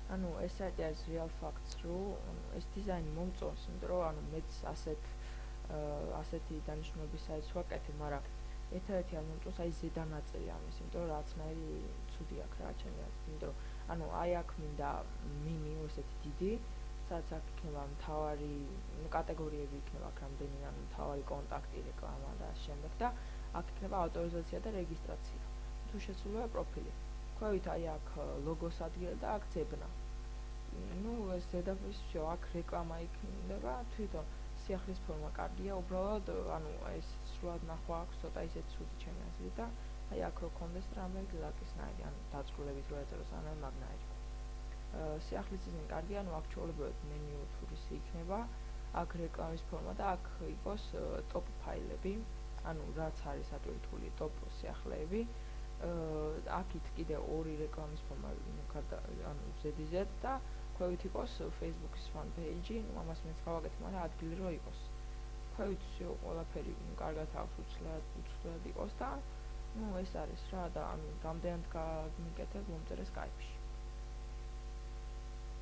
ანუ ეს არის real facts, რომ ეს დიზაინი მომწონს, იმიტომ რომ ანუ მეც ასეთი დანიშნულების საერთოდ ვაკეთებ, მაგრამ ერთადერთი არ მომწონს აი ზედა ნაწილი ამის, იმიტომ რომ რაღაცნაირი ცუდი აქვს რა ჩემი აზრით, იმიტომ რომ ანუ აი აქ მინდა მინი ესეთი დიდი, სადაც აქ იქნება მთავარი კატეგორიები იქნება აქ რამდენი, ანუ მთავარი კონტაქტი, რეკლამა და ამ შემდეგ და აქ იქნება ავტორიზაცია და რეგისტრაცია. თუ შესულია პროფილი. ქვევით აი აქ ლოგოს ადგილი და აქ ძებნა. ну ეს ზედაპირს всё აქ რეკლამა იქნება თვითონ სიახლის ფორმა კარგია უბრალოდ ანუ ეს სრულად ნახვა აქვს ცოტა ისე ცუდი ჩემი აზრით და აი აქ რო კონდეს რამე ლაკისნაირი ანუ დაწყვილებით რო ეწეროს ან მაგნაირი სიახლის ისინი კარგია ანუ აქ ჩვეულებრივად მენიუ თურისი იქნება აქ რეკლამის ფორმა და აქ იყოს ტოპ ფაილები ანუ რაც არის აკეთებული ტოპ სიახლეები აქით კიდე ორი რეკლამის ფორმა ანუ ზედიზედ და ქვევით იყოს Facebook-ის fan page-ი, ამას მეც გავაკეთე, მაგრამ ადგილი რო იყოს. ქვევით всё ყველაფერი კარგად აქვს უცვლელად იყოს და ну ეს არის რა და ანუ რამდენად გამიკეთებ მომწერე Skype-ში.